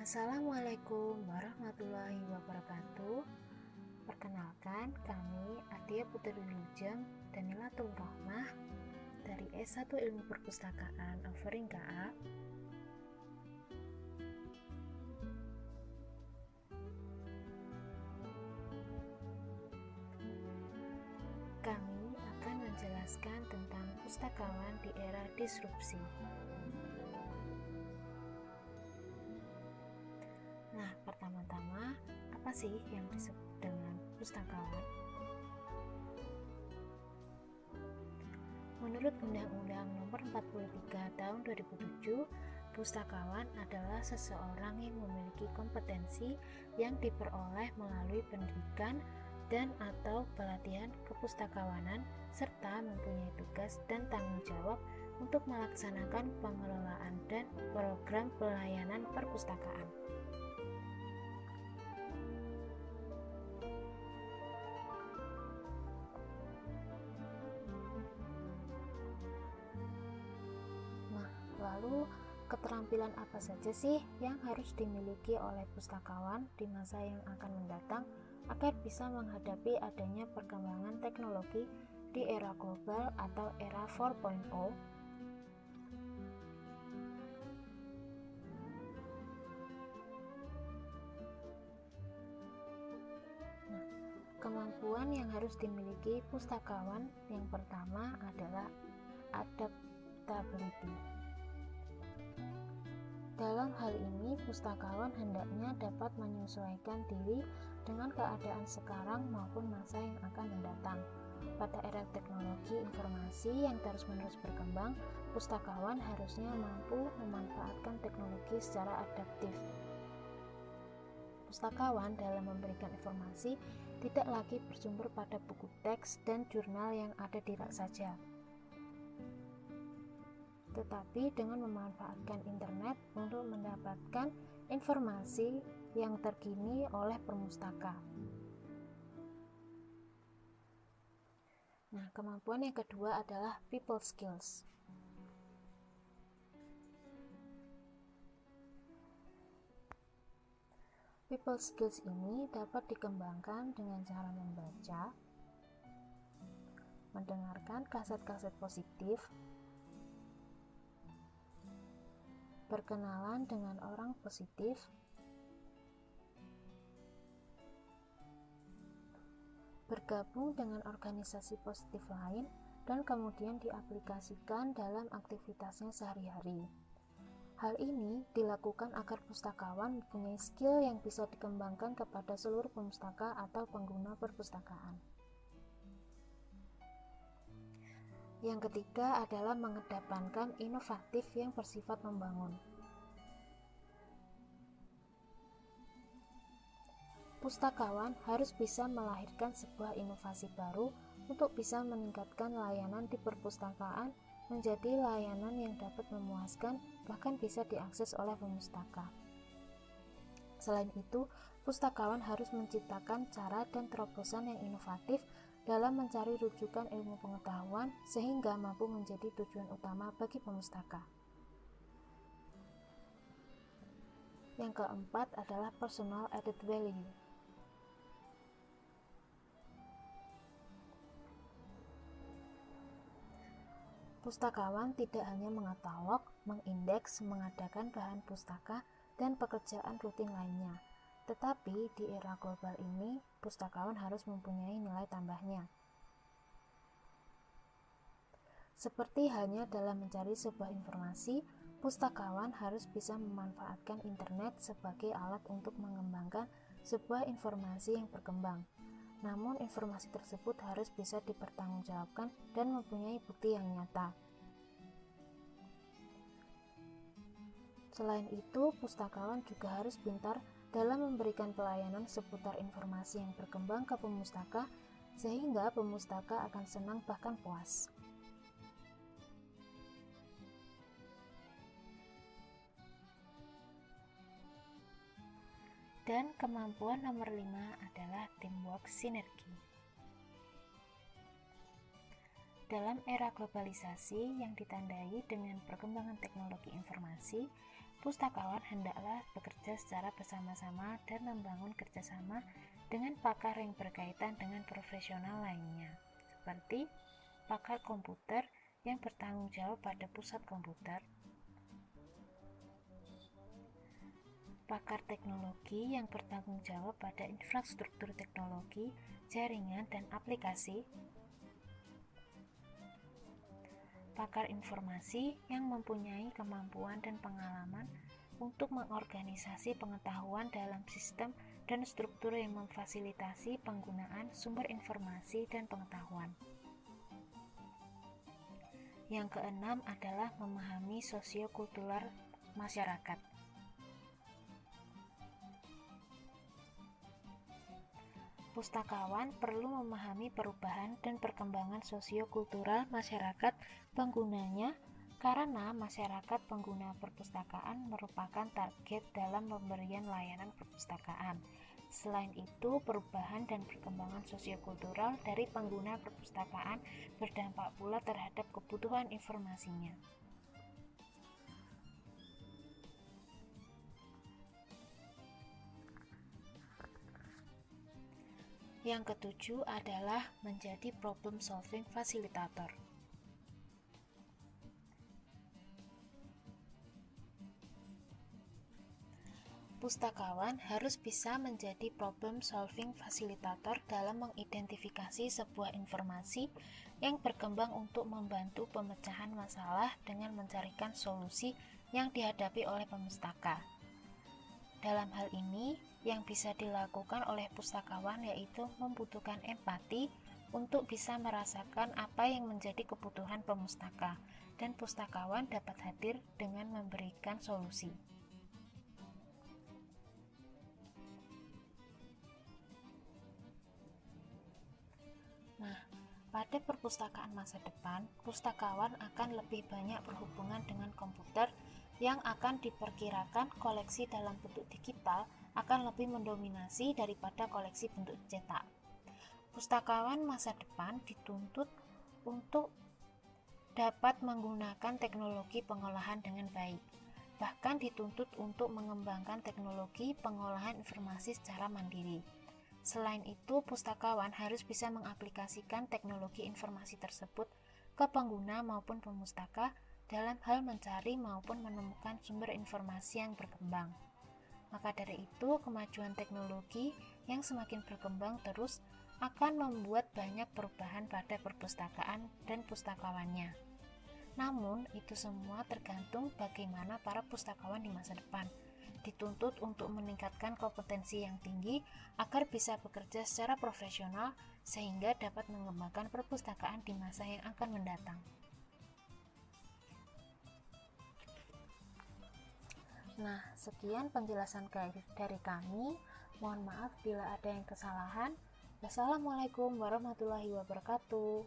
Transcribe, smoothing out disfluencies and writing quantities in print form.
Assalamualaikum warahmatullahi wabarakatuh. Perkenalkan, kami Adia Putri Lujeng Danilatul Rahmah dari S1 Ilmu Perpustakaan Offering KA. Kami akan menjelaskan tentang pustakawan di era disrupsi. Nah, pertama-tama, apa sih yang disebut dengan pustakawan? Menurut Undang-Undang Nomor 43 Tahun 2007, pustakawan adalah seseorang yang memiliki kompetensi yang diperoleh melalui pendidikan dan atau pelatihan kepustakawanan serta mempunyai tugas dan tanggung jawab untuk melaksanakan pengelolaan dan program pelayanan perpustakaan. Lalu, keterampilan apa saja sih yang harus dimiliki oleh pustakawan di masa yang akan mendatang agar bisa menghadapi adanya perkembangan teknologi di era global atau era 4.0? Nah, kemampuan yang harus dimiliki pustakawan yang pertama adalah adaptability. Dalam hal ini, pustakawan hendaknya dapat menyesuaikan diri dengan keadaan sekarang maupun masa yang akan mendatang. Pada era teknologi informasi yang terus-menerus berkembang, pustakawan harusnya mampu memanfaatkan teknologi secara adaptif. Pustakawan dalam memberikan informasi tidak lagi bersumber pada buku teks dan jurnal yang ada di rak saja, tetapi dengan memanfaatkan internet untuk mendapatkan informasi yang terkini oleh perpustaka. Nah, kemampuan yang kedua adalah people skills. People skills ini dapat dikembangkan dengan cara membaca, mendengarkan kaset-kaset positif, berkenalan dengan orang positif, bergabung dengan organisasi positif lain, dan kemudian diaplikasikan dalam aktivitasnya sehari-hari. Hal ini dilakukan agar pustakawan mempunyai skill yang bisa dikembangkan kepada seluruh pemustaka atau pengguna perpustakaan. Yang ketiga adalah mengedepankan inovatif yang bersifat membangun. Pustakawan harus bisa melahirkan sebuah inovasi baru untuk bisa meningkatkan layanan di perpustakaan menjadi layanan yang dapat memuaskan, bahkan bisa diakses oleh pemustaka. Selain itu, pustakawan harus menciptakan cara dan terobosan yang inovatif dalam mencari rujukan ilmu pengetahuan sehingga mampu menjadi tujuan utama bagi pemustaka. Yang keempat adalah personal added value. Pustakawan tidak hanya mengatalog, mengindeks, mengadakan bahan pustaka, dan pekerjaan rutin lainnya. Tetapi di era global ini, pustakawan harus mempunyai nilai tambahnya. Seperti halnya dalam mencari sebuah informasi, pustakawan harus bisa memanfaatkan internet sebagai alat untuk mengembangkan sebuah informasi yang berkembang. Namun informasi tersebut harus bisa dipertanggungjawabkan dan mempunyai bukti yang nyata. Selain itu, pustakawan juga harus pintar dalam memberikan pelayanan seputar informasi yang berkembang ke pemustaka, sehingga pemustaka akan senang bahkan puas. Dan kemampuan nomor 5 adalah teamwork sinergi. Dalam era globalisasi yang ditandai dengan perkembangan teknologi informasi, pustakawan hendaklah bekerja secara bersama-sama dan membangun kerjasama dengan pakar yang berkaitan dengan profesional lainnya, seperti pakar komputer yang bertanggung jawab pada pusat komputer, pakar teknologi yang bertanggung jawab pada infrastruktur teknologi, jaringan, dan aplikasi, pakar informasi yang mempunyai kemampuan dan pengalaman untuk mengorganisasi pengetahuan dalam sistem dan struktur yang memfasilitasi penggunaan sumber informasi dan pengetahuan. Yang keenam adalah memahami sosiokultural masyarakat. Pustakawan perlu memahami perubahan dan perkembangan sosiokultural masyarakat penggunanya karena masyarakat pengguna perpustakaan merupakan target dalam pemberian layanan perpustakaan. Selain itu, perubahan dan perkembangan sosiokultural dari pengguna perpustakaan berdampak pula terhadap kebutuhan informasinya. Yang ketujuh adalah menjadi problem solving fasilitator. Pustakawan harus bisa menjadi problem solving fasilitator dalam mengidentifikasi sebuah informasi yang berkembang untuk membantu pemecahan masalah dengan mencarikan solusi yang dihadapi oleh pemustaka. Dalam hal ini, yang bisa dilakukan oleh pustakawan yaitu membutuhkan empati untuk bisa merasakan apa yang menjadi kebutuhan pemustaka, dan pustakawan dapat hadir dengan memberikan solusi. Nah, pada perpustakaan masa depan, pustakawan akan lebih banyak berhubungan dengan komputer yang akan diperkirakan koleksi dalam bentuk digital akan lebih mendominasi daripada koleksi bentuk cetak. Pustakawan masa depan dituntut untuk dapat menggunakan teknologi pengolahan dengan baik, bahkan dituntut untuk mengembangkan teknologi pengolahan informasi secara mandiri. Selain itu, pustakawan harus bisa mengaplikasikan teknologi informasi tersebut ke pengguna maupun pemustaka dalam hal mencari maupun menemukan sumber informasi yang berkembang. Maka dari itu, kemajuan teknologi yang semakin berkembang terus akan membuat banyak perubahan pada perpustakaan dan pustakawannya. Namun, itu semua tergantung bagaimana para pustakawan di masa depan dituntut untuk meningkatkan kompetensi yang tinggi agar bisa bekerja secara profesional sehingga dapat mengembangkan perpustakaan di masa yang akan mendatang. Nah, sekian penjelasan dari kami. Mohon maaf bila ada yang kesalahan. Wassalamualaikum warahmatullahi wabarakatuh.